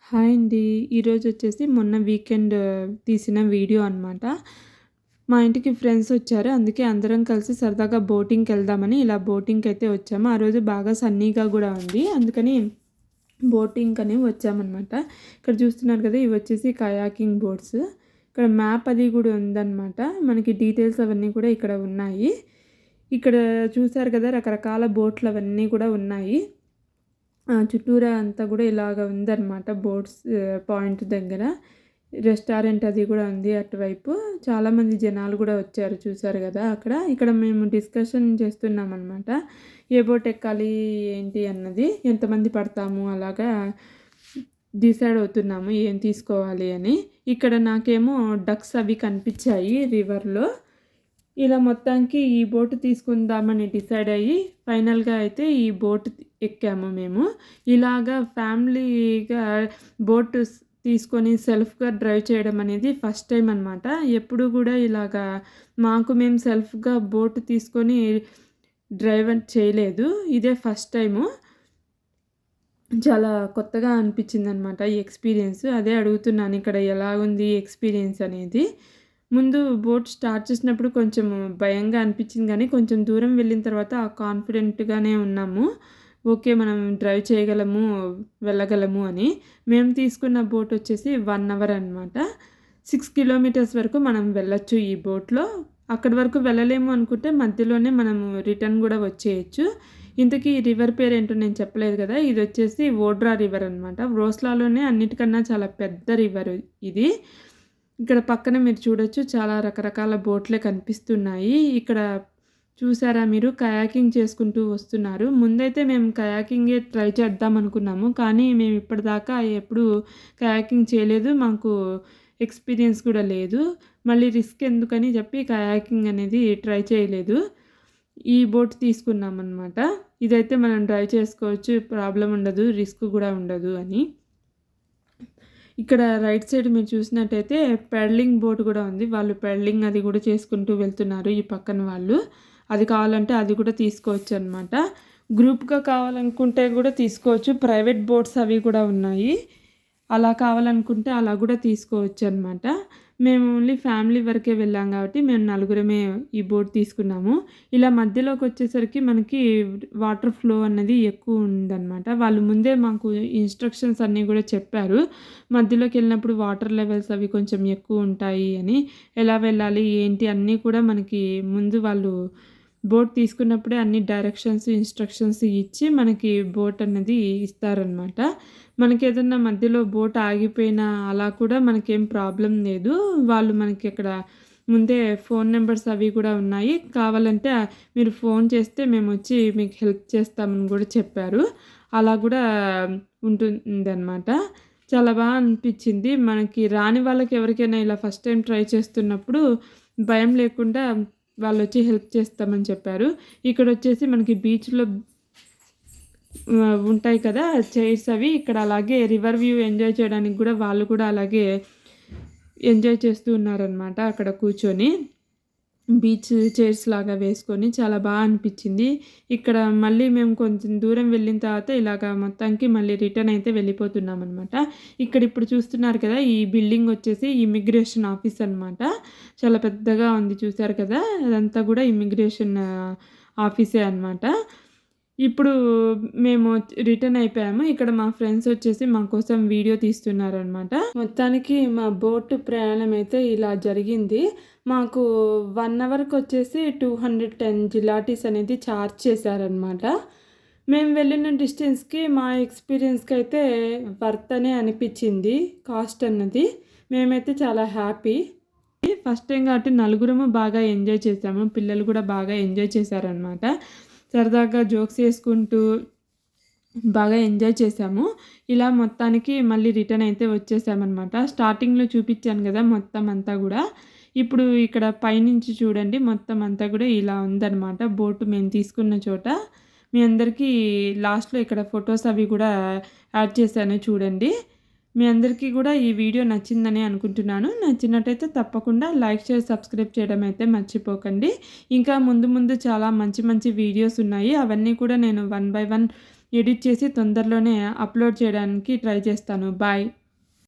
Hi అండి. ఈరోజొచ్చేసి మొన్న weekend తీసిన వీడియో అనమాట. మా ఇంటికి ఫ్రెండ్స్ వచ్చారు. అందుకే అందరం కలిసి సరదాగా బోటింగ్‌కెళ్దామని ఇలా బోటింగ్‌కైతే వచ్చాము. ఆ రోజు బాగా సన్నీగా గూడా ఉంది. అందుకని బోటింగ్‌కని వచ్చామనమాట. ఇక్కడ చూస్తున్నారు కదా! ఇవొచ్చేసి కయాకింగ్ బోట్స్. ఇక్కడ మ్యాప్ అది గూడా ఉందనమాట. మనకి డీటెయిల్స్ అవన్నీ కూడా ఇక్కడ ఉన్నాయి. ఇక్కడ చూసారు కదా! రకరకాల బోట్‌లవన్నీ కూడా ఉన్నాయి. చుట్టూరా అంతా గూడా ఇలాగ ఉందనమాట. బోట్స్ పాయింట్ దగ్గర. రెస్టారెంట్ అది గూడా ఉంది అటువైపు. చాలామంది జనాలు గూడా వచ్చారు చూసారు గదా! అక్కడ. ఇక్కడ మేము డిస్కషన్ చేస్తున్నామనమాట. ఏ బోట్ ఎక్కాలి ఏంటి అన్నది. ఎంతమంది పడతాము అలాగా డిసైడ్ అవుతున్నాము ఏం తీసుకోవాలి అని. ఇక్కడ నాకేమో డక్స్ అవి కనిపిచ్చాయి రివర్‌లో. ఇలా మొత్తానికి ఈ బోట్ తీసుకుందామని డిసైడ్ అయ్యి ఫైనల్‌గా అయితే ఈ బోట్ ఎక్కాము మేము. ఇలాగా ఫ్యామిలీగా బోట్ తీసుకొని సెల్ఫ్‌గా డ్రైవ్ చేయడం అనేది ఫస్ట్ టైం అనమాట. ఎప్పుడు గూడా ఇలాగా మేము సెల్ఫ్‌గా బోట్ తీసుకొని డ్రైవ్ చేయలేదు. ఇదే ఫస్ట్ టైము. చాలా కొత్తగా అనిపించిందనమాట ఈ ఎక్స్‌పీరియన్స్. అదే అడుగుతున్నాను ఇక్కడ ఎలాగుంది ఎక్స్‌పీరియన్స్ అనేది. ముందు బోట్ స్టార్ట్ చేసినప్పుడు కొంచెం భయంగా అనిపించింది గానీ, కొంచెం దూరం వెళ్ళిన తర్వాత కాన్ఫిడెంట్‌గానే ఉన్నాము. ఓకే. మనం డ్రైవ్ చేయగలము, వెళ్ళగలము అని. మేము తీసుకున్న బోట్ వచ్చేసి 1 అవర్ అనమాట. 6 కిలోమీటర్స్ వరకు మనం వెళ్ళొచ్చు ఈ బోట్‌లో. అక్కడి వరకు వెళ్ళలేము అనుకుంటే మధ్యలోనే మనము రిటర్న్ గూడా వచ్చేయొచ్చు. ఇంతకీ ఈ రివర్ పేరేంటో నేను చెప్పలేదు కదా! ఇదొచ్చేసి ఓడ్రా రివర్ అనమాట. రోస్లాలోనే అన్నిటికన్నా చాలా పెద్ద రివర్ ఇది. ఇక్కడ పక్కన మీరు చూడొచ్చు చాలా రకరకాల బోట్‌లే కనిపిస్తున్నాయి. ఇక్కడ చూసారా మీరు కయాకింగ్ చేసుకుంటూ వస్తున్నారు. ముందైతే మేము కయాకింగే ట్రై చేద్దాం అనుకున్నాము. కానీ మేము ఇప్పటిదాకా ఎప్పుడు కయాకింగ్ చేయలేదు. మాకు ఎక్స్‌పీరియన్స్ కూడా లేదు. మళ్ళీ రిస్క్ ఎందుకని చెప్పి కయాకింగ్ అనేది ట్రై చేయలేదు. ఈ బోట్ తీసుకున్నామనమాట. ఇదైతే మనం డ్రైవ్ చేసుకోవచ్చు. ప్రాబ్లమ్ ఉండదు. రిస్క్ కూడా ఉండదు అని. ఇక్కడ రైట్ సైడ్ మీరు చూసినట్టయితే పెడలింగ్ బోట్ కూడా ఉంది. వాళ్ళు పెడలింగ్ అది కూడా చేసుకుంటూ వెళ్తున్నారు ఈ పక్కన వాళ్ళు. అది కావాలంటే అది కూడా తీసుకోవచ్చనమాట. గ్రూప్‌గా కావాలనుకుంటే కూడా తీసుకోవచ్చు. ప్రైవేట్ బోట్స్ అవి కూడా ఉన్నాయి. అలా కావాలనుకుంటే అలా కూడా తీసుకోవచ్చనమాట. మేము ఓన్లీ ఫ్యామిలీ వరకే వెళ్ళాం కాబట్టి మేము నలుగురమే ఈ బోట్ తీసుకున్నాము. ఇలా మధ్యలోకొచ్చేసరికి మనకి వాటర్ ఫ్లో అన్నది ఎక్కువ ఉందనమాట. వాళ్ళు ముందే మాకు ఇన్‌స్ట్రక్షన్స్ అన్నీ కూడా చెప్పారు. మధ్యలోకెళ్ళినప్పుడు వాటర్ లెవెల్స్ అవి కొంచెం ఎక్కువ ఉంటాయి అని. ఎలా వెళ్ళాలి ఏంటి అన్నీ కూడా మనకి ముందు వాళ్ళు బోట్ తీసుకున్నప్పుడే అన్ని డైరెక్షన్స్, ఇన్‌స్ట్రక్షన్స్ ఇచ్చి మనకి బోట్ అన్నది ఇస్తారనమాట. మనకేదన్నా మధ్యలో బోట్ ఆగిపోయినా అలా కూడా మనకేం ప్రాబ్లమ్ లేదు. వాళ్ళు మనకి అక్కడ ముందే ఫోన్ నంబర్స్ అవి కూడా ఉన్నాయి. కావాలంటే మీరు ఫోన్ చేస్తే మేమొచ్చి మీకు హెల్ప్ చేస్తామని కూడా చెప్పారు. అలా కూడా ఉంటుందనమాట. చాలా అనిపించింది. మనకి రాని వాళ్ళకి ఎవరికైనా ఇలా ఫస్ట్ టైం ట్రై చేస్తున్నప్పుడు భయం లేకుండా వాళ్ళొచ్చి హెల్ప్ చేస్తామని చెప్పారు. ఇక్కడొచ్చేసి మనకి బీచ్‌లో ఉంటాయి కదా! చైర్స్ అవి. ఇక్కడ అలాగే రివర్ వ్యూ ఎంజాయ్ చేయడానికి గూడా వాళ్ళు కూడా అలాగే ఎంజాయ్ చేస్తూ ఉన్నారనమాట అక్కడ కూర్చొని. బీచ్ చైర్స్ లాగా వేసుకొని చాలా అనిపించింది. ఇక్కడ మళ్ళీ మేము కొంచెం దూరం వెళ్ళిన తర్వాత ఇలాగ మొత్తానికి మళ్ళీ రిటర్న్ అయితే వెళ్ళిపోతున్నామనమాట. ఇక్కడ ఇప్పుడు చూస్తున్నారు కదా! ఈ బిల్డింగ్ వచ్చేసి ఇమిగ్రేషన్ ఆఫీస్ అనమాట. చాలా పెద్దగా ఉంది చూసారు కదా! అదంతా కూడా ఇమిగ్రేషన్ ఆఫీసే అనమాట. ఇప్పుడు మేము రిటర్న్ అయిపోయాము. ఇక్కడ మా ఫ్రెండ్స్ వచ్చేసి మా కోసం వీడియో తీస్తున్నారనమాట. మొత్తానికి మా బోట్ ప్రయాణం అయితే ఇలా జరిగింది. మాకు 1 అవర్‌కొచ్చేసి 210 జిలాటీస్ అనేది చార్జ్ చేశారనమాట. మేము వెళ్ళిన డిస్టెన్స్‌కి మా ఎక్స్‌పీరియన్స్‌కి అయితే వర్త్ అనే అనిపించింది కాస్ట్ అన్నది. మేమైతే చాలా హ్యాపీ. ఫస్ట్ టైం కాబట్టి నలుగురము బాగా ఎంజాయ్ చేసాము. పిల్లలు కూడా బాగా ఎంజాయ్ చేశారనమాట. సరదాగా జోక్స్ చేసుకుంటూ బాగా ఎంజాయ్ చేసాము. ఇలా మొత్తానికి మళ్ళీ రిటర్న్ అయితే వచ్చేసామనమాట. స్టార్టింగ్‌లో చూపించాను కదా! మొత్తం అంతా గూడా. ఇప్పుడు ఇక్కడ పైనుంచి చూడండి మొత్తం అంతా కూడా ఇలా ఉందనమాట. బోటు మేము తీసుకున్న చోట. మీ అందరికీ లాస్ట్‌లో ఇక్కడ ఫొటోస్ అవి కూడా యాడ్ చేశాను చూడండి. మీ అందరికీ కూడా ఈ వీడియో నచ్చిందని అనుకుంటున్నాను. నచ్చినట్టయితే తప్పకుండా లైక్, షేర్, సబ్స్క్రైబ్ చేయడం అయితే మర్చిపోకండి. ఇంకా ముందు ముందు చాలా మంచి మంచి వీడియోస్ ఉన్నాయి. అవన్నీ కూడా నేను 1 బై 1 ఎడిట్ చేసి తొందరలోనే అప్లోడ్ చేయడానికి ట్రై చేస్తాను. బాయ్.